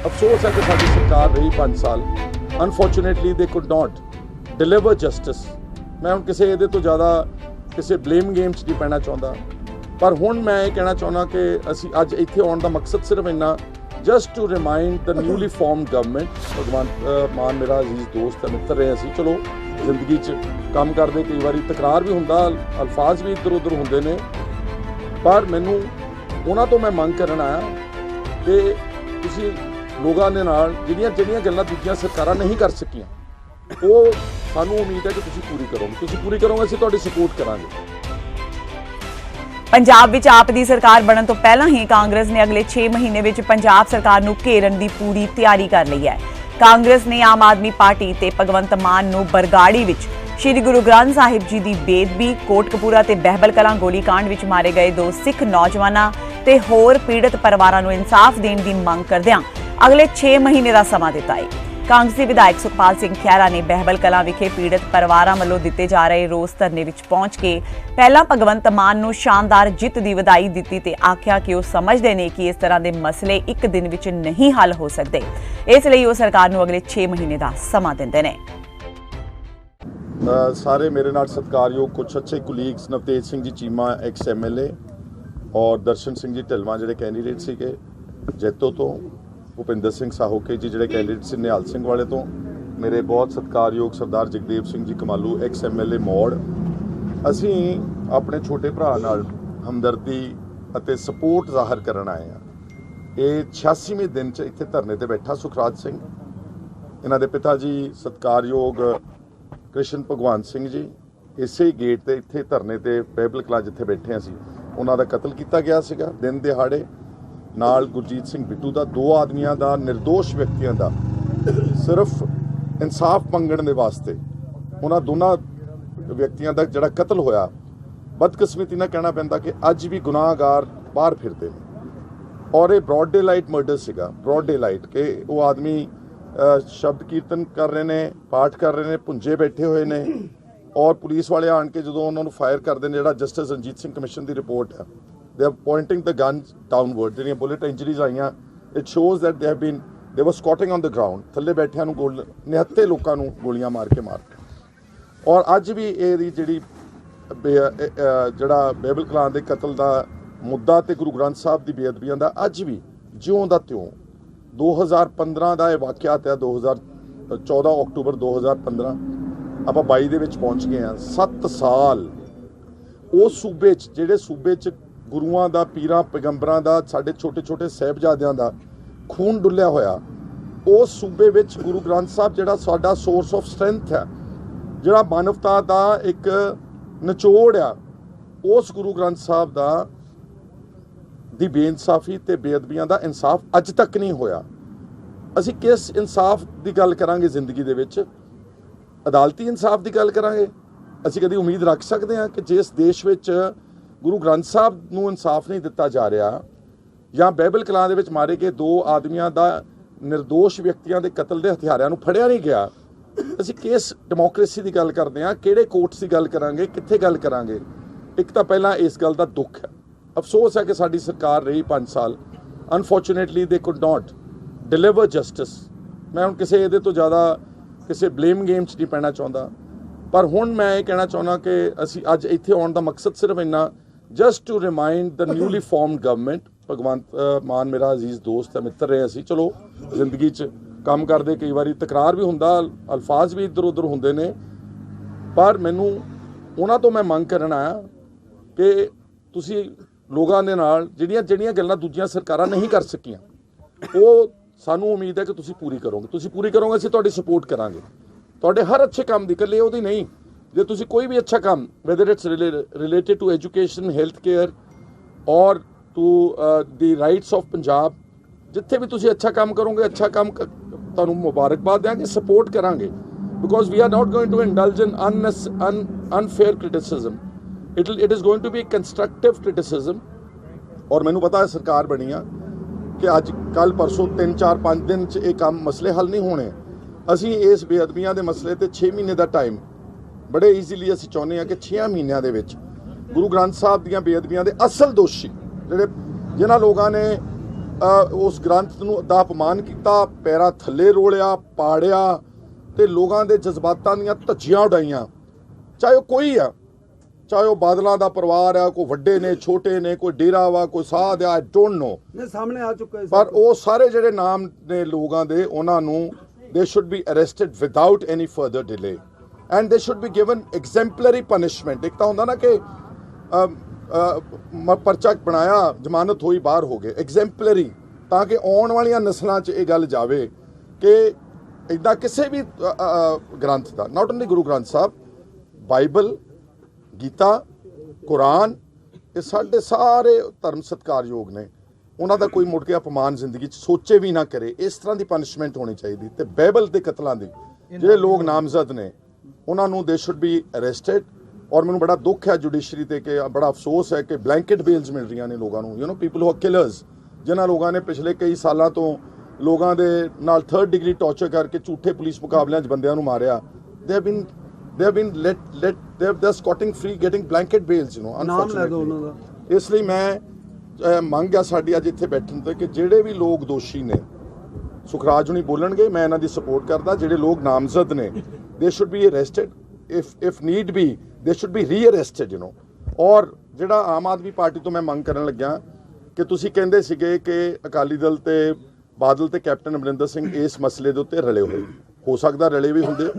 अफसोस है कि साडी सरकार रही 5 साल unfortunately they could not deliver justice. मैं हुण किसी इहदे तो ज़्यादा किसी ब्लेम गेम च नहीं पैना चाहुंदा, पर हुण मैं ये कहना चाहुंदा कि असीं अज इत्थे आउण दा मकसद सिर्फ इन्ना just to remind the newly formed government. Bhagwant Mann मेरा अजीज दोस्त है, मित्र है। असीं चलो जिंदगी च काम करदे कई बारी तकरार भी हुंदा, अल्फाज भी इधर उधर हुंदे ने, पर मैनूं उन्हां तो मैं मंग करन आया कि तुसीं लोगों के नाल ਜਿਹੜੀਆਂ ਗੱਲਾਂ ਦੂਜੀਆਂ ਸਰਕਾਰਾਂ नहीं कर सकियां, वो सानू उम्मीद है कि तुसीं पूरी करोगे। तुसीं पूरी करोगे, असीं तुहाडी सपोर्ट करांगे। पंजाब विच आप दी सरकार बनन तो पहलां ही कांग्रेस ने अगले 6 महीने विच पंजाब सरकार नूं घेरन दी पूरी तैयारी कर लई है। कांग्रेस ने आम आदमी पार्टी ते भगवंत मान नूं बरगाड़ी विच श्री गुरु ग्रंथ साहिब जी दी बेदबी, कोटकपूरा ते बहबल कलां गोलीकांड विच मारे गए 2 सिख नौजवानां ते होर पीड़ित परिवारां नूं इंसाफ देण दी मंग करदिआं अगले 6 महीने का समा दिता है। कांग्रेसी विधायक सुखपाल सिंह खैरा ने बहबल कलां विखे पीड़ित परिवारां वल्लों दिते जा रहे रोस धरने विच पहुंच के पहला भगवंत मान नूं शानदार जित दी वधाई दित्ती ते आख्या कि वो समझदे ने कि इस तरह के मसले एक दिन विच नहीं हल हो सकते, इसलिए वो सरकार नूं अगले 6 महीने का समा दिंदे ने। सारे मेरे नाल सत्कारयोग कुछ अच्छे colleagues Navtej Singh ji Cheema x MLA और दर्शन सिंह जी ढिलवां जिहड़े कैंडीडेट सीगे जैतो तो, भुपिंदर सिंह साहोके जी जिहड़े कैंडीडेट से निहाल सिंह वाले तो, मेरे बहुत सत्कारयोग सरदार जगदेव सिंह जी कमालू एक्स MLA मौड़। असीं अपने छोटे भरा नाल हमदर्दी अते सपोर्ट जाहिर करन आए हैं। ये 86वें दिन च इत्थे धरने ते बैठा सुखराज सिंह, इन्हां दे पिता जी सत्कारयोग कृष्ण भगवान सिंह जी इसे ही गेट ते इत्थे धरने ते बहबल कलां जिथे बैठे असीं उन्हां दा कतल किया गया सीगा दिन दिहाड़े। नाल गुरजीत सिंह बिट्टू का 2 आदमियों का निर्दोष व्यक्तियों का सिर्फ इंसाफ मंगण दे वास्ते उन्होंने दोनों व्यक्तियों का जिहड़ा कतल होया, बदकिस्मती ना कहना पैंदा कि अज भी गुनाहगार बाहर फिरते हैं। और ये ब्रॉड डे लाइट मर्डर सीगा, ब्रॉड डे लाइट के वो आदमी शब्द कीर्तन कर रहे हैं, पाठ कर रहे हैं, भुंजे बैठे हुए ने, और पुलिस वाले आन के जो उन्होंने फायर करते हैं, जिहड़ा जस्टिस रंजीत सिंह कमिशन की रिपोर्ट है, they are pointing the guns downward, ਜਿਹੜੀਆਂ bullet injuries ਆਈਆਂ, it shows that they were squatting on the ground, ਥੱਲੇ ਬੈਠਿਆਂ ਨੂੰ ਨਿਹੱਥੇ ਲੋਕਾਂ ਨੂੰ ਗੋਲੀਆਂ ਮਾਰ ਕੇ ਮਾਰਦੇ। ਔਰ ਅੱਜ ਵੀ ਇਹਦੀ ਜਿਹੜਾ ਬਹਿਬਲ ਕਲਾਂ ਦੇ ਕਤਲ ਦਾ ਮੁੱਦਾ ਤੇ ਗੁਰੂ ਗ੍ਰੰਥ ਸਾਹਿਬ ਦੀ ਬੇਅਦਬੀਆਂ ਦਾ ਅੱਜ ਵੀ ਜਿਉਂ ਦਾ ਤਿਉਂ 2015 ਦਾ ਇਹ ਵਾਕਿਆ ਤੇ 14 ਅਕਤੂਬਰ 2015 ਆਪਾਂ 22 ਦੇ ਵਿੱਚ ਪਹੁੰਚ ਗਏ ਹਾਂ। 7 ਸਾਲ ਉਸ ਸੂਬੇ 'ਚ ਜਿਹੜੇ ਸੂਬੇ 'ਚ ਗੁਰੂਆਂ ਦਾ, ਪੀਰਾਂ ਪੈਗੰਬਰਾਂ ਦਾ, ਸਾਡੇ ਛੋਟੇ ਛੋਟੇ ਸਾਹਿਬਜ਼ਾਦਿਆਂ ਦਾ ਖੂਨ ਡੁੱਲਿਆ ਹੋਇਆ, ਉਸ ਸੂਬੇ ਵਿੱਚ ਗੁਰੂ ਗ੍ਰੰਥ ਸਾਹਿਬ ਜਿਹੜਾ ਸਾਡਾ ਸੋਰਸ ਆਫ ਸਟਰੈਂਥ ਹੈ, ਜਿਹੜਾ ਮਾਨਵਤਾ ਦਾ ਇੱਕ ਨਿਚੋੜ ਆ, ਉਸ ਗੁਰੂ ਗ੍ਰੰਥ ਸਾਹਿਬ ਦਾ ਦੀ ਬੇਇਨਸਾਫੀ ਤੇ ਬੇਅਦਬੀਆਂ ਦਾ ਇਨਸਾਫ ਅੱਜ ਤੱਕ ਨਹੀਂ ਹੋਇਆ। ਅਸੀਂ ਕਿਸ ਇਨਸਾਫ ਦੀ ਗੱਲ ਕਰਾਂਗੇ ਜ਼ਿੰਦਗੀ ਦੇ ਵਿੱਚ? ਅਦਾਲਤੀ ਇਨਸਾਫ ਦੀ ਗੱਲ ਕਰਾਂਗੇ? ਅਸੀਂ ਕਦੀ ਉਮੀਦ ਰੱਖ ਸਕਦੇ ਹਾਂ ਕਿ ਜਿਸ ਦੇਸ਼ ਵਿੱਚ ਗੁਰੂ ਗ੍ਰੰਥ ਸਾਹਿਬ ਨੂੰ ਇਨਸਾਫ ਨਹੀਂ ਦਿੱਤਾ ਜਾ ਰਿਹਾ, ਜਾਂ ਬਹਿਬਲ ਕਲਾਂ ਦੇ ਵਿੱਚ ਮਾਰੇ ਗਏ 2 ਆਦਮੀਆਂ ਦਾ ਨਿਰਦੋਸ਼ ਵਿਅਕਤੀਆਂ ਦੇ ਕਤਲ ਦੇ ਹਥਿਆਰਾਂ ਨੂੰ ਫੜਿਆ ਨਹੀਂ ਗਿਆ, ਅਸੀਂ ਕਿਸ ਡੈਮੋਕ੍ਰੇਸੀ ਦੀ ਗੱਲ ਕਰਦੇ ਹਾਂ? ਕਿਹੜੇ ਕੋਰਟਸ ਦੀ ਗੱਲ ਕਰਾਂਗੇ? ਕਿੱਥੇ ਗੱਲ ਕਰਾਂਗੇ? ਇੱਕ ਤਾਂ ਪਹਿਲਾਂ ਇਸ ਗੱਲ ਦਾ ਦੁੱਖ ਹੈ, ਅਫਸੋਸ ਹੈ ਕਿ ਸਾਡੀ ਸਰਕਾਰ ਰਹੀ 5 ਸਾਲ ਅਨਫੋਰਚੁਨੇਟਲੀ ਦੇ ਕੁਡ ਨॉट डिलीवर जस्टिस। मैं हुण किसी इहदे तो ज़्यादा किसी ब्लेम गेम च नहीं पैना चाहुंदा, पर हुण मैं ये कहना चाहुंदा कि असीं अज इत्थे आउण दा मकसद सिर्फ इन्ना just to remind the newly formed government. Bhagwant Mann मेरा अजीज दोस्त है, मित्र है। असीं चलो जिंदगी च काम करदे कई बारी तकरार भी हुंदा, अल्फाज भी इधर उधर हुंदे ने, पर मैनूं उन्हां तो मैं मंग करन आया कि तुसीं लोगों दे नाल ਜਿਹੜੀਆਂ ਗੱਲਾਂ ਦੂਜੀਆਂ ਸਰਕਾਰਾਂ नहीं कर सकियां, वो सानू उम्मीद है कि तुसीं पूरी करोगे, असीं तुहाडी सपोर्ट करांगे। तुहाडे हर अच्छे काम दी, इकल्ले ओहदी नहीं, जे तुसीं कोई भी अच्छा काम, whether it's related to education, health care और to the rights of Punjab, जिथे भी तुसीं अच्छा काम करोगे, अच्छा काम तुहानूं मुबारकबाद देंगे, सपोर्ट करांगे, because we are not going to indulge in unfair criticism. It is going to be constructive criticism. और मैनूं पता है सरकार बनी आ कि अज कल परसों 3-4-5 दिन च ये काम मसले हल नहीं होने। असी इस बेअदबियां के मसले ते 6 महीने का टाइम बड़े ईजीली असी चाहुंदे हां कि 6 महीनों के विच गुरु ग्रंथ साहब दीयां बेअदबियां के असल दोषी जिहड़े जिन्हां लोगों ने ਉਸ ਗ੍ਰੰਥ ਨੂੰ ਦਾ ਅਪਮਾਨ ਕੀਤਾ, ਪੈਰਾਂ ਥੱਲੇ ਰੋਲਿਆ, ਪਾੜਿਆ ਤੇ ਲੋਕਾਂ ਦੇ ਜਜ਼ਬਾਤਾਂ ਦੀਆਂ ਧੱਜੀਆਂ ਉਡਾਈਆਂ, ਚਾਹੇ ਉਹ ਕੋਈ ਆ, ਚਾਹੇ ਉਹ ਬਾਦਲਾਂ ਦਾ ਪਰਿਵਾਰ ਆ, ਕੋਈ ਵੱਡੇ ਨੇ, ਛੋਟੇ ਨੇ, ਕੋਈ ਡੇਰਾ ਵਾ, ਕੋਈ ਸਾਧ ਆ, ਆਈ ਡੋਂਟ ਨੋ, ਸਾਹਮਣੇ ਆ ਚੁੱਕਾ ਪਰ ਉਹ ਸਾਰੇ ਜਿਹੜੇ ਨਾਮ ਨੇ ਲੋਕਾਂ ਦੇ, ਉਹਨਾਂ ਨੂੰ they should be arrested without any further delay and they should be given exemplary punishment। ਇੱਕ ਤਾਂ ਹੁੰਦਾ ਨਾ ਕਿ ਪਰਚਾ ਬਣਾਇਆ, ਜ਼ਮਾਨਤ ਹੋਈ, ਬਾਹਰ ਹੋ ਗਏ, ਐਗਜ਼ੈਂਪਲਰੀ, ਤਾਂ ਕਿ ਆਉਣ ਵਾਲੀਆਂ ਨਸਲਾਂ 'ਚ ਇਹ ਗੱਲ ਜਾਵੇ ਕਿ ਇੱਦਾਂ ਕਿਸੇ ਵੀ ਗ੍ਰੰਥ ਦਾ, not only Guru Granth Sahib, Bible, Gita, Quran, ਇਹ ਸਾਡੇ ਸਾਰੇ ਧਰਮ ਸਤਿਕਾਰਯੋਗ ਨੇ, ਉਹਨਾਂ ਦਾ ਕੋਈ ਮੁੜ ਕੇ ਅਪਮਾਨ ਜ਼ਿੰਦਗੀ 'ਚ ਸੋਚੇ ਵੀ ਨਾ ਕਰੇ। ਇਸ ਤਰ੍ਹਾਂ ਦੀ ਪਨਿਸ਼ਮੈਂਟ ਹੋਣੀ ਚਾਹੀਦੀ। ਤੇ ਬਾਈਬਲ ਦੇ ਕਤਲਾਂ ਦੀ ਜਿਹੜੇ ਲੋਕ ਨਾਮਜ਼ਦ ਨੇ, ਉਹਨਾਂ ਨੂੰ ਦੇ ਸ਼ੁੱਡ ਬੀ ਅਰੈਸਟਡ। ਔਰ ਮੈਨੂੰ ਬੜਾ ਦੁੱਖ ਹੈ ਜੁਡੀਸ਼ਰੀ ਤੇ, ਕਿ ਬੜਾ ਅਫਸੋਸ ਹੈ ਕਿ ਬਲੈਂਕਟ ਬੇਲਸ ਮਿਲ ਰਹੀਆਂ ਨੇ ਲੋਕਾਂ ਨੂੰ, you know, people who are killers, ਜਿਨ੍ਹਾਂ ਲੋਕਾਂ ਨੇ ਪਿਛਲੇ ਕਈ ਸਾਲਾਂ ਤੋਂ ਲੋਕਾਂ ਦੇ ਨਾਲ 3rd ਡਿਗਰੀ ਟੌਰਚਰ ਕਰਕੇ ਝੂਠੇ ਪੁਲਿਸ ਮੁਕਾਬਲਿਆਂ 'ਚ ਬੰਦਿਆਂ ਨੂੰ ਮਾਰਿਆ। they have been they're scotting free, getting blanket bails, you know, unfortunately। ਇਸ ਲਈ ਮੈਂ ਮੰਗ ਆ ਸਾਡੀ ਅੱਜ ਇੱਥੇ ਬੈਠਣ ਤੇ ਕਿ ਜਿਹੜੇ ਵੀ ਲੋਕ ਦੋਸ਼ੀ ਨੇ, ਸੁਖਰਾਜ ਹੁਣੀ ਬੋਲਣਗੇ, ਮੈਂ ਇਹਨਾਂ ਦੀ ਸਪੋਰਟ ਕਰਦਾ, ਜਿਹੜੇ ਲੋਕ ਨਾਮਜ਼ਦ ਨੇ, they should be arrested, if need be they should be rearrested, you know. ਔਰ ਜਿਹੜਾ ਆਮ ਆਦਮੀ ਪਾਰਟੀ ਤੋਂ ਮੈਂ ਮੰਗ ਕਰਨ ਲੱਗਿਆ ਕਿ ਤੁਸੀਂ ਕਹਿੰਦੇ ਸੀਗੇ ਕਿ ਅਕਾਲੀ ਦਲ ਤੇ ਬਾਦਲ ਤੇ ਕੈਪਟਨ ਅਮਰਿੰਦਰ ਸਿੰਘ ਇਸ ਮਸਲੇ ਦੇ ਉੱਤੇ ਰਲੇ ਹੋਏ, ਹੋ ਸਕਦਾ ਰਲੇ ਵੀ ਹੁੰਦੇ,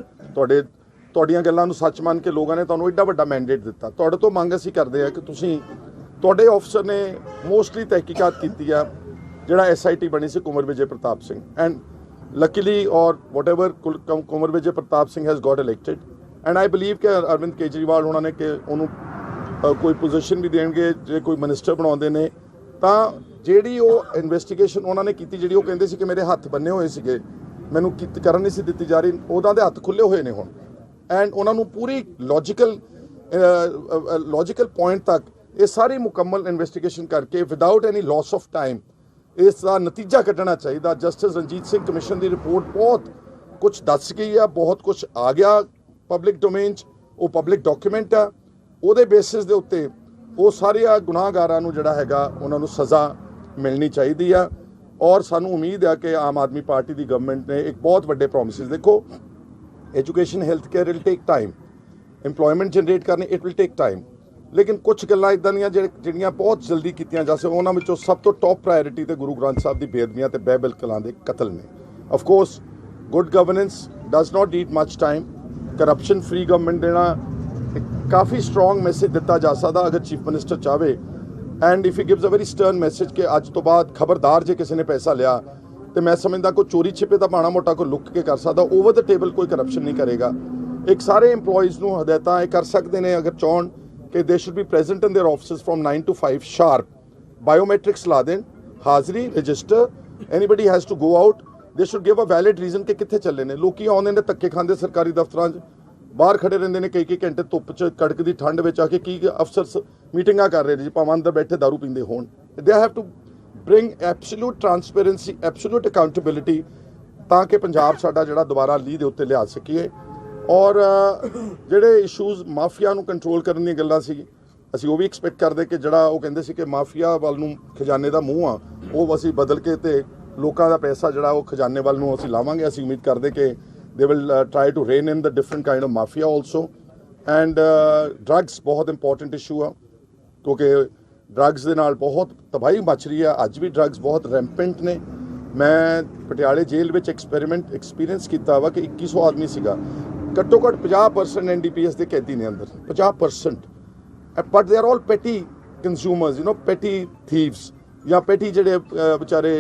ਤੁਹਾਡੀਆਂ ਗੱਲਾਂ ਨੂੰ ਸੱਚ ਮੰਨ ਕੇ ਲੋਕਾਂ ਨੇ ਤੁਹਾਨੂੰ ਐਡਾ ਵੱਡਾ ਮੈਂਡੇਟ ਦਿੱਤਾ। ਤੁਹਾਡੇ ਤੋਂ ਮੰਗ ਅਸੀਂ ਕਰਦੇ ਆ ਕਿ ਤੁਸੀਂ, ਤੁਹਾਡੇ ਆਫਸਰ ਨੇ ਮੋਸਟਲੀ ਤਹਿਕੀਕਾਤ ਕੀਤੀ ਆ, ਜਿਹੜਾ SIT ਬਣੀ ਸੀ Kunwar Vijay Pratap Singh, and luckily or whatever Kunwar Vijay Pratap Singh has got elected, and I believe ਕਿ ਅਰਵਿੰਦ ਕੇਜਰੀਵਾਲ ਉਹਨਾਂ ਨੇ ਕਿ ਉਹਨੂੰ ਕੋਈ ਪੋਜੀਸ਼ਨ ਵੀ ਦੇਣਗੇ, ਜੇ ਕੋਈ ਮਿਨਿਸਟਰ ਬਣਾਉਂਦੇ ਨੇ ਤਾਂ ਜਿਹੜੀ ਉਹ ਇਨਵੈਸਟੀਗੇਸ਼ਨ ਉਹਨਾਂ ਨੇ ਕੀਤੀ, ਜਿਹੜੀ ਉਹ ਕਹਿੰਦੇ ਸੀ ਕਿ ਮੇਰੇ ਹੱਥ ਬੰਨੇ ਹੋਏ ਸੀਗੇ, ਮੈਨੂੰ ਕਰਨ ਨਹੀਂ ਸੀ ਦਿੱਤੀ ਜਾ ਰਹੀ, ਉਹਨਾਂ ਦੇ ਹੱਥ ਖੁੱਲੇ ਹੋਏ ਨੇ ਹੁਣ, ਐਂਡ ਉਹਨਾਂ ਨੂੰ ਪੂਰੀ ਲੌਜੀਕਲ ਪੁਆਇੰਟ ਤੱਕ ਇਹ ਸਾਰੀ ਮੁਕੰਮਲ ਇਨਵੈਸਟੀਗੇਸ਼ਨ ਕਰਕੇ without any loss of time ਇਸ ਦਾ ਨਤੀਜਾ ਕੱਢਣਾ ਚਾਹੀਦਾ। ਜਸਟਿਸ ਰਣਜੀਤ ਸਿੰਘ ਕਮਿਸ਼ਨ ਦੀ ਰਿਪੋਰਟ ਬਹੁਤ ਕੁਝ ਦੱਸ ਗਈ ਆ, ਬਹੁਤ ਕੁਝ ਆ ਗਿਆ ਪਬਲਿਕ ਡੋਮੇਨ 'ਚ, ਉਹ ਪਬਲਿਕ ਡਾਕੂਮੈਂਟ ਆ, ਉਹਦੇ ਬੇਸਿਸ ਦੇ ਉੱਤੇ ਉਹ ਸਾਰੇ ਗੁਨਾਹਗਾਰਾਂ ਨੂੰ ਜਿਹੜਾ ਹੈਗਾ ਉਹਨਾਂ ਨੂੰ ਸਜ਼ਾ ਮਿਲਣੀ ਚਾਹੀਦੀ ਆ। ਔਰ ਸਾਨੂੰ ਉਮੀਦ ਆ ਕਿ ਆਮ ਆਦਮੀ ਪਾਰਟੀ ਦੀ ਗਵਰਨਮੈਂਟ ਨੇ ਇੱਕ ਬਹੁਤ ਵੱਡੇ ਪ੍ਰੋਮਿਸਿਸ, ਦੇਖੋ education, health care will take time, employment generate ਕਰਨੀ ਇਟ ਵਿਲ ਟੇਕ ਟਾਈਮ, ਲੇਕਿਨ ਕੁਝ ਗੱਲਾਂ ਇੱਦਾਂ ਦੀਆਂ ਜਿਹੜੀਆਂ ਬਹੁਤ ਜਲਦੀ ਕੀਤੀਆਂ ਜਾ ਸਕਣ, ਉਹਨਾਂ ਵਿੱਚੋਂ ਸਭ ਤੋਂ ਟੌਪ ਪ੍ਰਾਇੋਰਿਟੀ ਤੇ ਗੁਰੂ ਗ੍ਰੰਥ ਸਾਹਿਬ ਦੀ ਬੇਅਦਬੀਆਂ ਤੇ ਬਾਈਬਲ ਕਲਾਂ ਦੇ ਕਤਲ ਨੇ। Of course good governance does not need much time, corruption free government ਦੇਣਾ ਕਾਫੀ ਸਟਰੋਂਗ ਮੈਸੇਜ ਦਿੱਤਾ ਜਾ ਸਕਦਾ ਅਗਰ ਚੀਫ ਮਿਨਿਸਟਰ ਚਾਹਵੇ, and if he gives a very stern message ਕਿ ਅੱਜ ਤੋਂ ਬਾਅਦ ਖਬਰਦਾਰ ਜੇ ਕਿਸੇ ਨੇ ਪੈਸਾ ਲਿਆ, ਤੇ ਮੈਂ ਸਮਝਦਾ ਕੋਈ ਚੋਰੀ ਛਿਪੇ ਦਾ ਮਾੜਾ ਮੋਟਾ ਕੋਈ ਲੁੱਕ ਕੇ ਕਰ ਸਕਦਾ, ਓਵਰ ਦ ਟੇਬਲ ਕੋਈ ਕਰਪਸ਼ਨ ਨਹੀਂ ਕਰੇਗਾ। ਇੱਕ ਸਾਰੇ EMPLOYEES ਨੂੰ ਹਦਾਇਤਾਂ ਇਹ ਕਰ ਸਕਦੇ ਨੇ ਅਗਰ ਚਾਹਣ ਕਿ they should be present in their offices from 9 to 5 sharp, biometrics ਲਾ ਦੇਣ, ਹਾਜ਼ਰੀ register, anybody has to go out, they should give a valid reason ਕਿ ਕਿੱਥੇ ਚੱਲੇ ਨੇ। ਲੋਕੀ ਆਉਂਦੇ ਨੇ ਧੱਕੇ ਖਾਂਦੇ ਸਰਕਾਰੀ ਦਫ਼ਤਰਾਂ 'ਚ, ਬਾਹਰ ਖੜੇ ਰਹਿੰਦੇ ਨੇ ਕਈ ਘੰਟੇ ਧੁੱਪ 'ਚ, ਕੜਕਦੀ ਠੰਡ ਵਿੱਚ ਆ ਕੇ, ਕੀ ਅਫਸਰ ਮੀਟਿੰਗਾਂ ਕਰ ਰਹੇ ਨੇ ਜੀ, ਭਾਵੇਂ ਅੰਦਰ ਬੈਠੇ ਦਾਰੂ ਪੀਂਦੇ ਹੋਣ। They have to bring absolute transparency, absolute accountability, ਤਾਂ ਕਿ ਪੰਜਾਬ ਸਾਡਾ ਜਿਹੜਾ ਦੁਬਾਰਾ ਲੀਹ ਦੇ ਉੱਤੇ ਲਿਆ ਸਕੀਏ। ਔਰ ਜਿਹੜੇ ਇਸ਼ੂਜ਼ ਮਾਫੀਆ ਨੂੰ ਕੰਟਰੋਲ ਕਰਨ ਦੀਆਂ ਗੱਲਾਂ ਸੀ, ਅਸੀਂ ਉਹ ਵੀ ਐਕਸਪੈਕਟ ਕਰਦੇ ਕਿ ਜਿਹੜਾ ਉਹ ਕਹਿੰਦੇ ਸੀ ਕਿ ਮਾਫੀਆ ਵੱਲ ਨੂੰ ਖਜ਼ਾਨੇ ਦਾ ਮੂੰਹ ਆ, ਉਹ ਅਸੀਂ ਬਦਲ ਕੇ ਤੇ ਲੋਕਾਂ ਦਾ ਪੈਸਾ ਜਿਹੜਾ ਉਹ ਖਜ਼ਾਨੇ ਵੱਲ ਨੂੰ ਅਸੀਂ ਲਾਵਾਂਗੇ। ਅਸੀਂ ਉਮੀਦ ਕਰਦੇ ਕਿ they will try to rein in the different kind of mafia also, and drugs ਬਹੁਤ ਇੰਪੋਰਟੈਂਟ ਇਸ਼ੂ ਆ, ਕਿਉਂਕਿ ਡਰੱਗਸ ਦੇ ਨਾਲ ਬਹੁਤ ਤਬਾਹੀ ਮਚ ਰਹੀ ਆ। ਅੱਜ ਵੀ ਡਰੱਗਸ ਬਹੁਤ ਰੈਂਪੈਂਟ ਨੇ। ਮੈਂ ਪਟਿਆਲੇ ਜੇਲ੍ਹ ਵਿੱਚ ਐਕਸਪੀਰੀਅੰਸ ਕੀਤਾ ਵਾ ਕਿ 2100 ਆਦਮੀ ਸੀਗਾ, ਘੱਟੋ ਘੱਟ 50% NDPS ਦੇ ਕੈਦੀ ਨੇ ਅੰਦਰ, 50%, but they are all petty consumers, you know, petty thieves, ਜਾਂ ਪੈਟੀ ਜਿਹੜੇ ਵਿਚਾਰੇ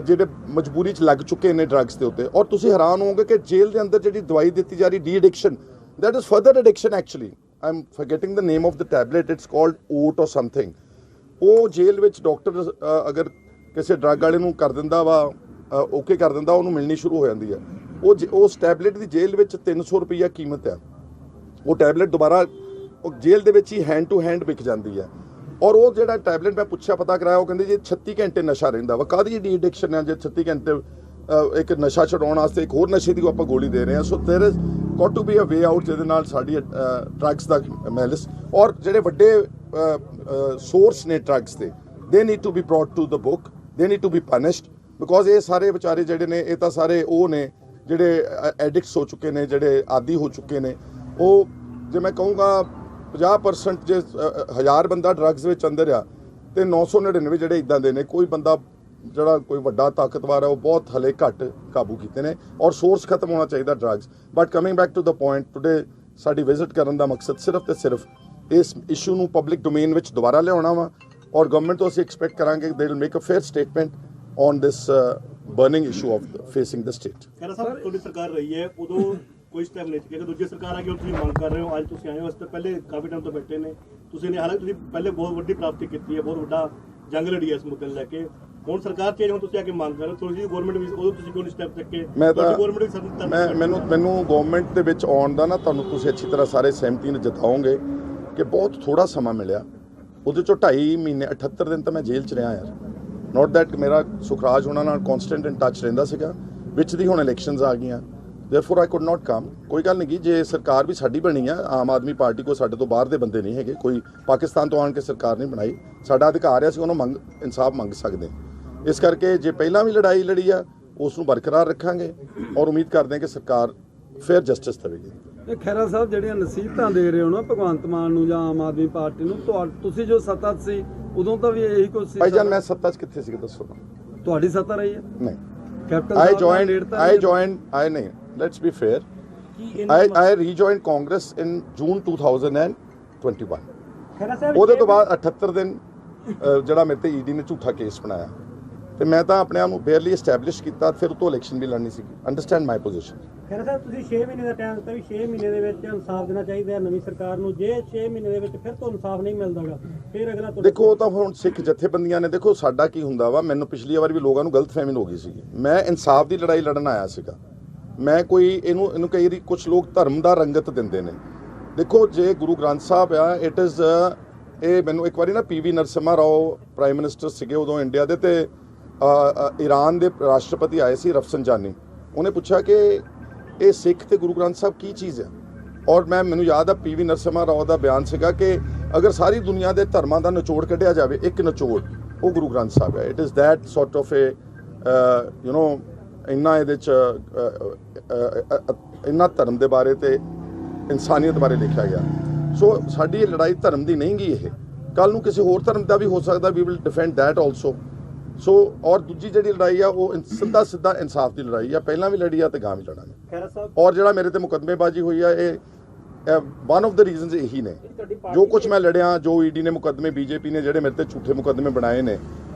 ਜਿਹੜੇ ਮਜਬੂਰੀ 'ਚ ਲੱਗ ਚੁੱਕੇ ਨੇ ਡਰੱਗਸ ਦੇ ਉੱਤੇ। ਔਰ ਤੁਸੀਂ ਹੈਰਾਨ ਹੋਵੋਗੇ ਕਿ ਜੇਲ੍ਹ ਦੇ ਅੰਦਰ ਜਿਹੜੀ ਦਵਾਈ ਦਿੱਤੀ ਜਾ ਰਹੀ, de addiction, that is further addiction actually, I am forgetting the name of the tablet, it's called OAT or something. ਉਹ ਜੇਲ੍ਹ ਵਿੱਚ ਡਾਕਟਰ ਅਗਰ ਕਿਸੇ ਡਰੱਗ ਵਾਲੇ ਨੂੰ ਕਰ ਦਿੰਦਾ ਵਾ, ਓਕੇ ਕਰ ਦਿੰਦਾ, ਉਹਨੂੰ ਮਿਲਣੀ ਸ਼ੁਰੂ ਹੋ ਜਾਂਦੀ ਹੈ। ਉਸ ਟੈਬਲੇਟ ਦੀ ਜੇਲ੍ਹ ਵਿੱਚ 300 ਰੁਪਈਆ ਕੀਮਤ ਹੈ। ਉਹ ਟੈਬਲੇਟ ਦੁਬਾਰਾ ਉਹ ਜੇਲ੍ਹ ਦੇ ਵਿੱਚ ਹੀ ਹੈਂਡ ਟੂ ਹੈਂਡ ਵਿਕ ਜਾਂਦੀ ਹੈ। ਔਰ ਉਹ ਜਿਹੜਾ ਟੈਬਲੇਟ ਮੈਂ ਪੁੱਛਿਆ, ਪਤਾ ਕਰਾਇਆ, ਉਹ ਕਹਿੰਦੇ ਜੀ 36 ਘੰਟੇ ਨਸ਼ਾ ਰਹਿੰਦਾ ਵਾ। ਕਾਹਦੀ ਡੀ ਐਡਿਕਸ਼ਨ ਹੈ ਜੇ 36 ਘੰਟੇ ਇੱਕ ਨਸ਼ਾ ਛਡਾਉਣ ਵਾਸਤੇ ਇੱਕ ਹੋਰ ਨਸ਼ੇ ਦੀ ਆਪਾਂ ਗੋਲੀ ਦੇ ਰਹੇ ਹਾਂ। So there is got to be a way out ਜਿਹਦੇ ਨਾਲ ਸਾਡੀ ਡਰੱਗਸ ਦਾ ਮੈਲਿਸ, ਔਰ ਜਿਹੜੇ ਵੱਡੇ ਸੋਰਸ ਨੇ ਡਰੱਗਸ ਦੇ, they need to be brought to the book, they need to be punished because ਇਹ ਸਾਰੇ ਵਿਚਾਰੇ ਜਿਹੜੇ ਨੇ ਇਹ ਤਾਂ ਸਾਰੇ ਉਹ ਨੇ ਜਿਹੜੇ ਐਡਿਕਟਸ ਹੋ ਚੁੱਕੇ ਨੇ, ਜਿਹੜੇ ਆਦੀ ਹੋ ਚੁੱਕੇ ਨੇ। ਉਹ ਜੇ ਮੈਂ ਕਹੂੰਗਾ 50% ਜੇ 1000 ਬੰਦਾ ਡਰੱਗਸ ਵਿੱਚ ਅੰਦਰ ਆ ਤੇ 999 ਜਿਹੜੇ ਇਦਾਂ ਦੇ ਨੇ। ਕੋਈ ਬੰਦਾ ਜਿਹੜਾ ਕੋਈ ਵੱਡਾ ਤਾਕਤਵਰ ਹੈ ਉਹ ਬਹੁਤ ਹਲੇ ਘੱਟ ਕਾਬੂ ਕੀਤੇ ਨੇ ਔਰ ਸੋਰਸ ਖਤਮ ਹੋਣਾ ਚਾਹੀਦਾ drugs. But coming back to the point, today ਸਾਡੀ ਵਿਜ਼ਿਟ ਕਰਨ ਦਾ ਮਕਸਦ ਸਿਰਫ ਤੇ ਸਿਰਫ ਇਸ ਇਸ਼ੂ ਨੂੰ ਪਬਲਿਕ ਡੋਮੇਨ ਵਿੱਚ ਦੁਬਾਰਾ ਲਿਆਉਣਾ ਵਾ ਔਰ ਗਵਰਨਮੈਂਟ ਤੋਂ ਅਸੀਂ ਐਕਸਪੈਕਟ ਕਰਾਂਗੇ they will make a fair statement on this burning issue of facing the state. Khaira Sahib, ਤੁਹਾਡੀ ਸਰਕਾਰ ਰਹੀ ਹੈ ਉਦੋਂ ਕੋਈ ਸਟੈਪ ਨਹੀਂ ਚੁੱਕਿਆ, ਦੂਜੀ ਸਰਕਾਰ ਆ ਗਈ, ਤੁਸੀਂ ਮੰਗ ਕਰ ਰਹੇ ਹੋ, ਅੱਜ ਤੁਸੀਂ ਆਏ ਹੋ। ਇਸ ਤੋਂ ਪਹਿਲੇ ਕਾਫੀ ਟਾਈਮ ਤੋਂ ਬੈਠੇ ਨੇ ਤੁਸੀਂ ਨੇ, ਹਾਲਾਂਕਿ ਤੁਸੀਂ ਪਹਿਲੇ ਬਹੁਤ ਵੱਡੀ ਪ੍ਰਾਪਤੀ ਕੀਤੀ ਹੈ, ਬਹੁਤ ਵੱਡਾ ਜੰਗ ਲੜੀ ਹੈ ਇਸ ਮੁੱਦੇ ਨੂੰ ਲੈ ਕੇ। ਹੁਣ ਸਰਕਾਰ ਚੇਂਜ ਹੁਣ ਤੁਸੀਂ ਆ ਕੇ ਮੰਗ ਕਰ ਰਹੇ ਹੋ, ਥੋੜੀ ਗਵਰਨਮੈਂਟ ਵੀ ਉਦੋਂ ਤੁਸੀਂ ਕਿਉਂ ਨਹੀਂ ਸਟੈਪ ਚੱਕੇ? ਮੈਨੂੰ ਗਵਰਨਮੈਂਟ ਦੇ ਵਿੱਚ ਆਉਣ ਦਾ ਨਾ ਤੁਹਾਨੂੰ ਤੁਸੀਂ ਅੱਛੀ ਤਰ੍ਹਾਂ ਸਾਰੇ ਸਹਿਮਤੀ ਨਾਲ ਜਤਾਓਗੇ ਕਿ ਬਹੁਤ ਥੋੜਾ ਸਮਾਂ ਮਿਲਿਆ। ਉਹਦੇ ਚੋਂ 2.5 ਮਹੀਨੇ 78 ਦਿਨ ਤਾਂ ਮੈਂ ਜੇਲ੍ਹ 'ਚ ਰਿਹਾ ਯਾਰ। ਨੋਟ ਦੈਟ ਮੇਰਾ ਸੁਖਰਾਜ ਹੋਣਾ ਨਾਲ ਕੌਨਸਟੈਂਟ ਇਨ ਟੱਚ ਰਹਿੰਦਾ ਸੀਗਾ, ਵਿੱਚ ਦੀ ਹੁਣ ਇਲੈਕਸ਼ਨਸ ਆ ਗਈਆਂ, ਦੇਅਰਫੋਰ ਆਈ ਕੁਡ ਨਾਟ ਕਮ। ਕੋਈ ਗੱਲ ਨਹੀਂ, ਜੇ ਸਰਕਾਰ ਵੀ ਸਾਡੀ ਬਣੀ ਆ, ਆਮ ਆਦਮੀ ਪਾਰਟੀ ਕੋਈ ਸਾਡੇ ਤੋਂ ਬਾਹਰ ਦੇ ਬੰਦੇ ਨਹੀਂ ਹੈਗੇ, ਕੋਈ ਪਾਕਿਸਤਾਨ ਤੋਂ ਆਣ ਕੇ ਸਰਕਾਰ ਨਹੀਂ ਬਣਾਈ। ਸਾਡਾ ਅਧਿਕਾਰ ਹੈ, ਅਸੀਂ ਉਹਨੂੰ ਇਨਸਾਫ ਮੰਗ ਸਕਦੇ। ਇਸ ਕਰਕੇ ਜੇ ਪਹਿਲਾਂ ਵੀ ਲੜਾਈ ਲੜੀ ਆ ਉਸ ਨੂੰ ਬਰਕਰਾਰ ਰੱਖਾਂਗੇ ਔਰ ਉਮੀਦ ਕਰਦੇ ਹਾਂ ਕਿ ਸਰਕਾਰ ਫੇਅਰ ਜਸਟਿਸ ਦੇਵੇਗੀ। ਖਹਿਰਾ ਸਾਹਿਬ, ਜਿਹੜੀਆਂ ਨਸੀਹਤਾਂ ਦੇ ਰਹੇ ਹੋ ਨਾ ਭਗਵੰਤ ਮਾਨ ਨੂੰ ਜਾਂ ਆਮ ਆਦਮੀ ਪਾਰਟੀ ਨੂੰ, ਤੁਸੀਂ ਜੋ ਸੱਤਾ 'ਚ ਸੀ ਉਦੋਂ ਤਾਂ ਵੀ ਇਹੀ ਕੁਝ ਸੀ। ਭਾਈਜਾਨ ਮੈਂ ਸੱਤਾ 'ਚ ਕਿੱਥੇ ਸੀ ਦੱਸੋ? ਤੁਹਾਡੀ ਸੱਤਾ ਰਹੀ ਹੈ? ਨਹੀਂ, ਕੈਪਟਨ I ਨਹੀਂ, let's be fair, I rejoined Congress in June 2021। ਉਹਦੇ ਤੋਂ ਬਾਅਦ 78 ਦਿਨ ਜਿਹੜਾ ਮੇਰੇ ਤੇ ਈਡੀ ਨੇ ਝੂਠਾ ਕੇਸ ਬਣਾਇਆ ਤੇ ਮੈਂ ਤਾਂ ਆਪਣੇ ਆਪ ਨੂੰ ਬੇਅਰਲੀ ਐਸਟੈਬਲਿਸ਼ ਕੀਤਾ, ਫਿਰ ਤੋਂ ਇਲੈਕਸ਼ਨ ਵੀ ਲੜਨੀ ਸੀ। ਅੰਡਰਸਟੈਂਡ ਮਾਈ ਪੋਜੀਸ਼ਨ। ਖਹਿਰਾ ਸਾਹਿਬ, ਤੁਸੀਂ 6 ਮਹੀਨੇ ਦਾ ਟਾਈਮ ਦਿੱਤਾ ਵੀ 6 ਮਹੀਨੇ ਦੇ ਵਿੱਚ ਇਨਸਾਫ ਦੇਣਾ ਚਾਹੀਦਾ ਹੈ ਨਵੀਂ ਸਰਕਾਰ ਨੂੰ। ਜੇ 6 ਮਹੀਨੇ ਦੇ ਵਿੱਚ ਫਿਰ ਤੋਂ ਇਨਸਾਫ ਨਹੀਂ ਮਿਲਦਾਗਾ ਫਿਰ ਅਗਲਾ ਦੇਖੋ, ਉਹ ਤਾਂ ਹੁਣ ਸਿੱਖ ਜਥੇਬੰਦੀਆਂ ਨੇ, ਦੇਖੋ ਸਾਡਾ ਕੀ ਹੁੰਦਾ ਵਾ, ਮੈਨੂੰ ਪਿਛਲੀ ਵਾਰ ਵੀ ਲੋਕਾਂ ਨੂੰ ਗਲਤਫਹਿਮੀ ਹੋ ਗਈ ਸੀ। ਮੈਂ ਇਨਸਾਫ ਦੀ ਲੜਾਈ ਲੜਨ ਆਇਆ ਸੀਗਾ। ਮੈਂ ਕੋਈ ਇਹਨੂੰ ਕਈ ਵਾਰੀ ਕੁਝ ਲੋਕ ਧਰਮ ਦਾ ਰੰਗਤ ਦਿੰਦੇ ਨੇ। ਦੇਖੋ, ਜੇ ਗੁਰੂ ਗ੍ਰੰਥ ਸਾਹਿਬ ਆ, ਇਟ ਇਜ਼ ਇਹ ਮੈਨੂੰ ਇੱਕ ਵਾਰੀ ਨਾ PV Narasimha Rao prime minister ਸੀਗੇ ਉਦੋਂ ਇੰਡੀਆ ਦੇ, ਤੇ ਈਰਾਨ ਦੇ ਰਾਸ਼ਟਰਪਤੀ ਆਏ ਸੀ ਰਫਸਨਜਾਨੀ। ਉਹਨੇ ਪੁੱਛਿਆ ਕਿ ਇਹ ਸਿੱਖ ਤੇ ਗੁਰੂ ਗ੍ਰੰਥ ਸਾਹਿਬ ਕੀ ਚੀਜ਼ ਹੈ? ਔਰ ਮੈਨੂੰ ਯਾਦ ਆ PV ਨਰਸਿਮਹਾ ਰਾਓ ਦਾ ਬਿਆਨ ਸੀਗਾ ਕਿ ਅਗਰ ਸਾਰੀ ਦੁਨੀਆ ਦੇ ਧਰਮਾਂ ਦਾ ਨਿਚੋੜ ਕੱਢਿਆ ਜਾਵੇ, ਇੱਕ ਨਿਚੋੜ ਉਹ ਗੁਰੂ ਗ੍ਰੰਥ ਸਾਹਿਬ ਹੈ। It is that sort of a ਇੰਨਾ ਇਹਦੇ 'ਚ ਇੰਨਾ ਧਰਮ ਦੇ ਬਾਰੇ ਤੇ ਇਨਸਾਨੀਅਤ ਬਾਰੇ ਲਿਖਿਆ ਗਿਆ। ਸੋ ਸਾਡੀ ਲੜਾਈ ਧਰਮ ਦੀ ਨਹੀਂ ਗੀ, ਇਹ ਕੱਲ ਨੂੰ ਕਿਸੇ ਹੋਰ ਧਰਮ ਦਾ ਵੀ ਹੋ ਸਕਦਾ। We will defend that also. So ਔਰ ਦੂਜੀ ਜਿਹੜੀ ਲੜਾਈ ਆ ਉਹ ਸਿੱਧਾ ਇਨਸਾਫ ਦੀ ਲੜਾਈ ਆ, ਪਹਿਲਾਂ ਵੀ ਲੜੀ ਆ ਤੇ ਗਾਂ ਵੀ ਲੜਾਂਗੇ। ਔਰ ਜਿਹੜਾ ਮੇਰੇ ਤੇ ਮੁਕੱਦਮੇਬਾਜ਼ੀ ਹੋਈ ਆ, ਇਹ ਵਨ ਆਫ ਦ ਰੀਜ਼ਨਸ ਇਹੀ ਨੇ। ਜੋ ਕੁਝ ਮੈਂ ਲੜਿਆ, ਜੋ ਈਡੀ ਨੇ ਮੁਕੱਦਮੇ, BJP ਨੇ ਜਿਹੜੇ ਮੇਰੇ ਤੇ ਝੂਠੇ ਮੁਕੱਦਮੇ ਬਣਾਏ ਨੇ,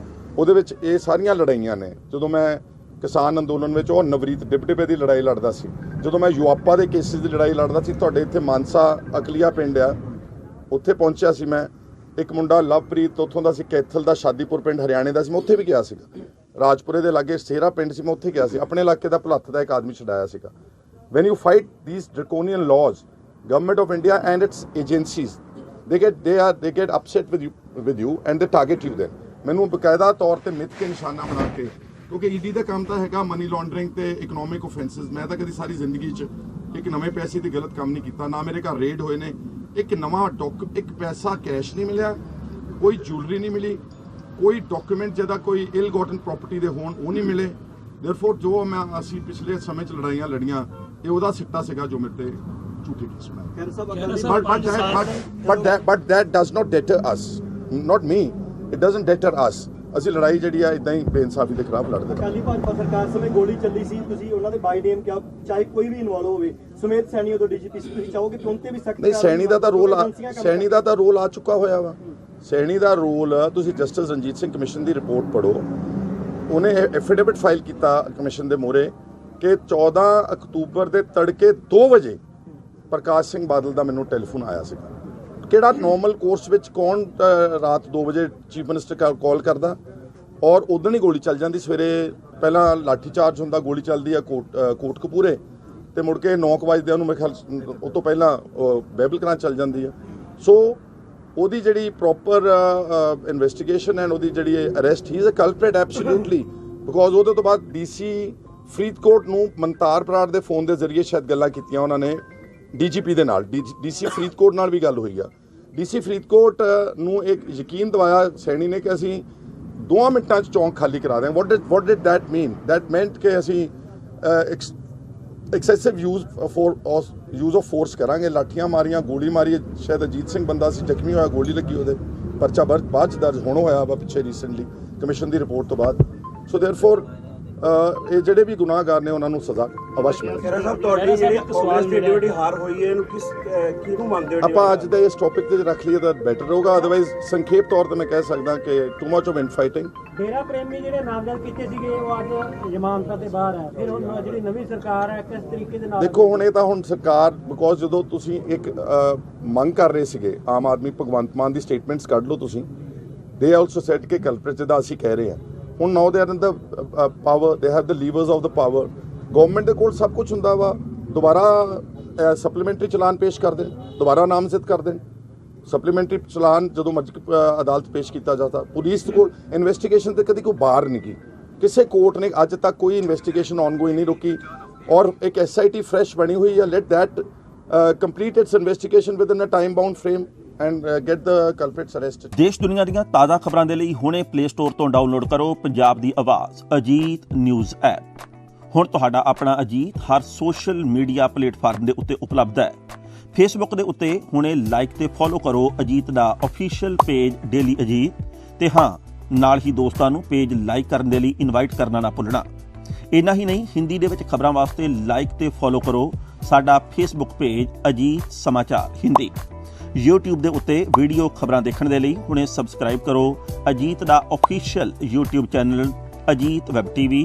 ਉਹਦੇ ਵਿੱਚ ਇਹ ਸਾਰੀਆਂ ਲੜਾਈਆਂ ਨੇ। ਜਦੋਂ ਮੈਂ ਕਿਸਾਨ ਅੰਦੋਲਨ ਵਿੱਚ ਉਹ ਨਵਰੀਤ ਡਿਪਟੀਪੇ ਦੀ ਲੜਾਈ ਲੜਦਾ ਸੀ, ਜਦੋਂ ਮੈਂ ਯੂਆਪਾ ਦੇ ਕੇਸਿਸ ਦੀ ਲੜਾਈ ਲੜਦਾ ਸੀ, ਤੁਹਾਡੇ ਇੱਥੇ ਮਾਨਸਾ ਅਕਲੀਆ ਪਿੰਡ ਆ, ਉੱਥੇ ਪਹੁੰਚਿਆ ਸੀ ਮੈਂ। ਇੱਕ ਮੁੰਡਾ ਲਵਪ੍ਰੀਤ ਉੱਥੋਂ ਦਾ ਸੀ, ਕੈਥਲ ਦਾ, ਸ਼ਾਦੀਪੁਰ ਪਿੰਡ ਹਰਿਆਣੇ ਦਾ ਸੀ, ਮੈਂ ਉੱਥੇ ਵੀ ਗਿਆ ਸੀਗਾ। ਰਾਜਪੁਰੇ ਦੇ ਲਾਗੇ ਸੇਰਾ ਪਿੰਡ ਸੀ, ਮੈਂ ਉੱਥੇ ਗਿਆ ਸੀ। ਆਪਣੇ ਇਲਾਕੇ ਦਾ ਭੁਲੱਥ ਦਾ ਇੱਕ ਆਦਮੀ ਛਡਾਇਆ ਸੀਗਾ। When you fight these draconian laws, government of India and its agencies, they get upset with you and they target you then। ਮੈਨੂੰ ਬਕਾਇਦਾ ਤੌਰ ਤੇ ਮਿੱਥ ਕੇ ਨਿਸ਼ਾਨਾ ਬਣਾ ਕੇ, ਕਿਉਂਕਿ ਈਡੀ ਦਾ ਕੰਮ ਤਾਂ ਹੈਗਾ ਮਨੀ ਲਾਂਡਰਿੰਗ ਤੇ ਇਕਨੋਮਿਕ ਆਫੈਂਸਿਸ। ਮੈਂ ਤਾਂ ਕਦੀ ਸਾਰੀ ਜ਼ਿੰਦਗੀ 'ਚ ਇੱਕ ਨਵੇਂ ਪੈਸੇ ਦੀ ਗਲਤ ਕੰਮ ਨਹੀਂ ਕੀਤਾ, ਨਾ ਮੇਰੇ ਘਰ ਰੇਡ ਹੋਏ ਨੇ। ਇੱਕ ਨਵਾਂ ਇੱਕ ਪੈਸਾ ਕੈਸ਼ ਨਹੀਂ ਮਿਲਿਆ, ਕੋਈ ਜੁਐਲਰੀ ਨਹੀਂ ਮਿਲੀ, ਕੋਈ ਡਾਕੂਮੈਂਟ ਜਿਹਦਾ ਕੋਈ ਇਲ ਗੋਟਨ ਪ੍ਰਾਪਰਟੀ ਦੇ ਹੋਣ ਉਹ ਨਹੀਂ ਮਿਲੇ। ਦੇਅਰਫੋਰ ਜੋ ਅਸੀਂ ਪਿਛਲੇ ਸਮੇਂ 'ਚ ਲੜਾਈਆਂ ਲੜੀਆਂ, ਇਹ ਉਹਦਾ ਸਿੱਟਾ ਸੀਗਾ ਜੋ ਮੇਰੇ ਤੇ ਝੂਠੇ ਕੇਸ ਬਣਾਏ। But that does not deter us, not me, it doesn't deter us। ਅਸੀਂ ਲੜਾਈ ਜਿਹੜੀ ਆ ਇਦਾਂ ਹੀ ਬੇਇਨਸਾਫੀ ਦੇ ਖਿਲਾਫ ਲੜਦੇ ਹਾਂ। ਅਕਾਲੀ ਭਾਜਪਾ ਸਰਕਾਰ ਸਮੇਂ ਗੋਲੀ ਚੱਲੀ ਸੀ, ਤੁਸੀਂ ਉਹਨਾਂ ਦੇ ਬਾਈ ਨੇਮ ਕਿਹਾ, ਚਾਹੇ ਕੋਈ ਵੀ ਇਨਵੋਲਵ ਹੋਵੇ, ਸੁਮੇਧ ਸੈਣੀ ਉਦੋਂ DGP ਸੀ, ਤੁਸੀਂ ਚਾਹੋਗੇ ਕਿ ਉਹਨਾਂ ਤੇ ਵੀ ਸਖਤ ਨਹੀਂ, ਸੈਣੀ ਦਾ ਤਾਂ ਰੋਲ ਆ ਚੁੱਕਾ ਹੋਇਆ ਵਾ। ਸੈਣੀ ਦਾ ਰੋਲ ਤੁਸੀਂ ਜਸਟਿਸ ਰਣਜੀਤ ਸਿੰਘ ਕਮਿਸ਼ਨ ਦੀ ਰਿਪੋਰਟ ਪੜ੍ਹੋ। ਉਹਨੇ ਐਫੀਡੇਵਿਟ ਫਾਈਲ ਕੀਤਾ ਕਮਿਸ਼ਨ ਦੇ ਮੂਹਰੇ ਕਿ 14 ਅਕਤੂਬਰ ਦੇ ਤੜਕੇ 2 ਵਜੇ ਪ੍ਰਕਾਸ਼ ਸਿੰਘ ਬਾਦਲ ਦਾ ਮੈਨੂੰ ਟੈਲੀਫੋਨ ਆਇਆ ਸੀ। ਕਿਹੜਾ ਨੋਰਮਲ ਕੋਰਸ ਵਿੱਚ ਕੌਣ ਰਾਤ 2 ਵਜੇ ਚੀਫ ਮਿਨਿਸਟਰ ਕਾਲ ਕਰਦਾ? ਔਰ ਉਦੋਂ ਹੀ ਗੋਲੀ ਚੱਲ ਜਾਂਦੀ। ਸਵੇਰੇ ਪਹਿਲਾਂ ਲਾਠੀ ਚਾਰਜ ਹੁੰਦਾ, ਗੋਲੀ ਚੱਲਦੀ ਆ ਕੋਟਕਪੂਰੇ, ਤੇ ਮੁੜ ਕੇ 9 ਵਜੇ ਉਹਨੂੰ ਮੇਰੇ ਖਿਆਲ ਉਹ ਤੋਂ ਪਹਿਲਾਂ ਬੈਬਲ ਕਰਾਂ ਚੱਲ ਜਾਂਦੀ ਆ। ਸੋ ਉਹਦੀ ਜਿਹੜੀ ਪ੍ਰੋਪਰ ਇਨਵੈਸਟੀਗੇਸ਼ਨ ਐਂਡ ਉਹਦੀ ਜਿਹੜੀ arrest, he is a culprit absolutely, because ਉਹਦੇ ਤੋਂ ਬਾਅਦ DC ਫਰੀਦਕੋਟ ਨੂੰ ਮਨਤਾਰ ਬਰਾੜ ਦੇ ਫੋਨ ਦੇ ਜ਼ਰੀਏ ਸ਼ਾਇਦ ਗੱਲਾਂ ਕੀਤੀਆਂ ਉਹਨਾਂ ਨੇ DGP ਦੇ ਨਾਲ। DC ਫਰੀਦਕੋਟ ਨਾਲ ਵੀ ਗੱਲ ਹੋਈ ਆ। DC ਫਰੀਦਕੋਟ ਨੂੰ ਇੱਕ ਯਕੀਨ ਦਿਵਾਇਆ ਸੈਣੀ ਨੇ ਕਿ ਅਸੀਂ 2 ਮਿੰਟਾਂ 'ਚ ਚੌਂਕ ਖਾਲੀ ਕਰਾ ਦਿਆਂਗੇ। what did that mean? That meant ਕਿ ਅਸੀਂ ਐਕਸੈਸਿਵ ਯੂਜ਼ ਆਫ ਫੋਰਸ ਕਰਾਂਗੇ, ਲਾਠੀਆਂ ਮਾਰੀਆਂ, ਗੋਲੀ ਮਾਰੀ। ਸ਼ਾਇਦ ਅਜੀਤ ਸਿੰਘ ਬੰਦਾ ਸੀ ਜ਼ਖਮੀ ਹੋਇਆ, ਗੋਲੀ ਲੱਗੀ ਉਹਦੇ, ਪਰਚਾ ਬਾਅਦ 'ਚ ਦਰਜ ਹੁਣ ਹੋਇਆ ਵਾ ਪਿੱਛੇ ਰੀਸੈਂਟਲੀ ਕਮਿਸ਼ਨ ਦੀ ਰਿਪੋਰਟ ਤੋਂ ਬਾਅਦ। ਸੋ ਦੇਅਰਫੋਰ ਇਹ ਜਿਹੜੇ ਵੀ ਗੁਨਾਹਗਾਰ ਨੇ ਉਹਨਾਂ ਨੂੰ ਸਜ਼ਾ ਅਵਸ਼ ਮਿਲੇ। ਖਹਿਰਾ ਸਾਹਿਬ, ਤੁਹਾਡੀ ਜਿਹੜੀ ਕਾਂਗਰਸ ਦੀ ਏਡੀ ਵੱਡੀ ਹਾਰ ਹੋਈ ਹੈ, ਇਹਨੂੰ ਕਿਹਨੂੰ ਮੰਨਦੇ ਹੋ? ਆਪਾਂ ਅੱਜ ਦੇ ਇਸ ਟੌਪਿਕ ਤੇ ਰੱਖ ਲਈਏ ਤਾਂ ਬੈਟਰ ਰਹੂਗਾ। ਅਦਰਵਾਈਜ਼ ਸੰਖੇਪ ਤੌਰ ਤੇ ਮੈਂ ਕਹਿ ਸਕਦਾ ਕਿ ਟੂ ਮਚ ਆਫ ਇਨਫਾਈਟਿੰਗ। ਡੇਰਾ ਪ੍ਰੇਮੀ ਜਿਹੜੇ ਨਾਮਜ਼ਦ ਕੀਤੇ ਸੀਗੇ ਉਹ ਅੱਜ ਜ਼ਮਾਨਤਾਂ ਤੇ ਬਾਹਰ ਹੈ। ਫਿਰ ਹੁਣ ਜਿਹੜੀ ਨਵੀਂ ਸਰਕਾਰ ਹੈ ਕਿਸ ਤਰੀਕੇ ਦੇ ਨਾਲ ਦੇਖੋ, ਹੁਣ ਇਹ ਤਾਂ ਹੁਣ ਸਰਕਾਰ, ਬਿਕੋਜ਼ ਜਦੋਂ ਤੁਸੀਂ ਇੱਕ ਮੰਗ ਕਰ ਰਹੇ ਸੀਗੇ ਆਮ ਆਦਮੀ, ਭਗਵੰਤ ਮਾਨ ਦੀ ਸਟੇਟਮੈਂਟਸ ਕੱਢ ਲਓ ਤੁਸੀਂ, ਦੇ ਆਲਸੋ ਸੈਡ ਕਿ ਕਲਪਰੇਟ ਜਿਹਦਾ ਅਸੀਂ ਕਹਿ ਰਹੇ ਹਾਂ। ਹੁਣ now they are in the power, they have the levers of the power. Government ਦੇ ਕੋਲ ਸਭ ਕੁਝ ਹੁੰਦਾ ਵਾ। ਦੁਬਾਰਾ ਸਪਲੀਮੈਂਟਰੀ ਚਲਾਨ ਪੇਸ਼ ਕਰ ਦੇਣ, ਦੁਬਾਰਾ ਨਾਮਜ਼ਦ ਕਰ ਦੇਣ। ਸਪਲੀਮੈਂਟਰੀ ਚਲਾਨ ਜਦੋਂ ਮਰਜ਼ੀ ਅਦਾਲਤ ਪੇਸ਼ ਕੀਤਾ ਜਾਂਦਾ। ਪੁਲਿਸ ਕੋਲ ਇਨਵੈਸਟੀਗੇਸ਼ਨ ਤੇ ਕਦੀ ਕੋਈ ਬਾਹਰ ਨਹੀਂ ਗਈ, ਕਿਸੇ ਕੋਰਟ ਨੇ ਅੱਜ ਤੱਕ ਕੋਈ ਇਨਵੈਸਟੀਗੇਸ਼ਨ ਆਨਗੋਇੰਗ ਨਹੀਂ ਰੁਕੀ। ਔਰ ਇੱਕ SIT ਫਰੈਸ਼ ਬਣੀ ਹੋਈ ਹੈ। Let that complete its investigation within a time bound frame and get the culprits arrested. ਦੇਸ਼ ਦੁਨੀਆ ਦੀਆਂ ਤਾਜ਼ਾ ਖਬਰਾਂ ਦੇ ਲਈ ਹੁਣੇ ਪਲੇ ਸਟੋਰ ਤੋਂ ਡਾਊਨਲੋਡ ਕਰੋ ਪੰਜਾਬ ਦੀ ਆਵਾਜ਼ ਅਜੀਤ ਨਿਊਜ਼ ਐਪ। ਹੁਣ ਤੁਹਾਡਾ ਆਪਣਾ ਅਜੀਤ ਹਰ ਸੋਸ਼ਲ ਮੀਡੀਆ ਪਲੇਟਫਾਰਮ ਦੇ ਉੱਤੇ ਉਪਲਬਧ ਹੈ। ਫੇਸਬੁੱਕ ਦੇ ਉੱਤੇ ਹੁਣੇ ਲਾਈਕ ਤੇ ਫੋਲੋ ਕਰੋ ਅਜੀਤ ਦਾ ਅਫੀਸ਼ੀਅਲ ਪੇਜ ਡੇਲੀ ਅਜੀਤ, ਤੇ ਹਾਂ, ਨਾਲ ਹੀ ਦੋਸਤਾਂ ਨੂੰ ਪੇਜ ਲਾਈਕ ਕਰਨ ਦੇ ਲਈ ਇਨਵਾਈਟ ਕਰਨਾ ਨਾ ਭੁੱਲਣਾ। ਇੰਨਾ ਹੀ ਨਹੀਂ, ਹਿੰਦੀ ਦੇ ਵਿੱਚ ਖਬਰਾਂ ਵਾਸਤੇ ਲਾਈਕ ਤੇ ਫੋਲੋ ਕਰੋ ਸਾਡਾ ਫੇਸਬੁੱਕ ਪੇਜ ਅਜੀਤ ਸਮਾਚਾਰ ਹਿੰਦੀ। YouTube ਦੇ ਉੱਤੇ ਵੀਡੀਓ ਖਬਰਾਂ ਦੇਖਣ ਦੇ ਲਈ ਹੁਣੇ ਸਬਸਕ੍ਰਾਈਬ ਕਰੋ ਅਜੀਤ ਦਾ official YouTube channel Ajit web TV।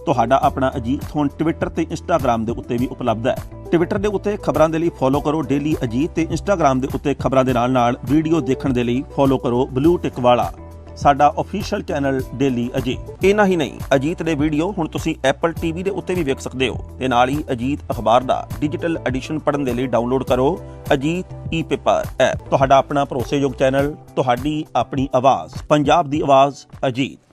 ਤੁਹਾਡਾ ਆਪਣਾ ਅਜੀਤ ਹੁਣ ਟਵਿੱਟਰ ਤੇ ਇੰਸਟਾਗ੍ਰਾਮ ਦੇ ਉੱਤੇ ਵੀ ਉਪਲਬਧ ਹੈ। ਟਵਿੱਟਰ ਦੇ ਉੱਤੇ ਖਬਰਾਂ ਦੇ ਲਈ ਫੋਲੋ ਕਰੋ ਡੇਲੀ ਅਜੀਤ, ਤੇ ਇੰਸਟਾਗ੍ਰਾਮ ਦੇ ਉੱਤੇ ਖਬਰਾਂ ਦੇ ਨਾਲ ਵੀਡੀਓ ਦੇਖਣ ਦੇ ਲਈ ਫੋਲੋ ਕਰੋ ਬਲੂ ਟਿਕ ਵਾਲਾ ਸਾਡਾ ਅਫੀਸ਼ੀਅਲ ਚੈਨਲ ਡੇਲੀ ਅਜੀਤ। ਇੰਨਾ ਹੀ ਨਹੀਂ, ਅਜੀਤ ਦੇ ਵੀਡੀਓ ਹੁਣ ਤੁਸੀਂ Apple TV ਦੇ ਉੱਤੇ ਵੀ ਵੇਖ ਸਕਦੇ ਹੋ, ਤੇ ਨਾਲ ਹੀ ਅਜੀਤ ਅਖਬਾਰ ਦਾ ਡਿਜੀਟਲ ਐਡੀਸ਼ਨ ਪੜ੍ਹਨ ਦੇ ਲਈ ਡਾਊਨਲੋਡ ਕਰੋ ਅਜੀਤ ਈ-ਪੇਪਰ ਐਪ। ਤੁਹਾਡਾ ਆਪਣਾ ਭਰੋਸੇਯੋਗ ਚੈਨਲ, ਤੁਹਾਡੀ ਆਪਣੀ ਆਵਾਜ਼, ਪੰਜਾਬ ਦੀ ਆਵਾਜ਼ ਅਜੀਤ।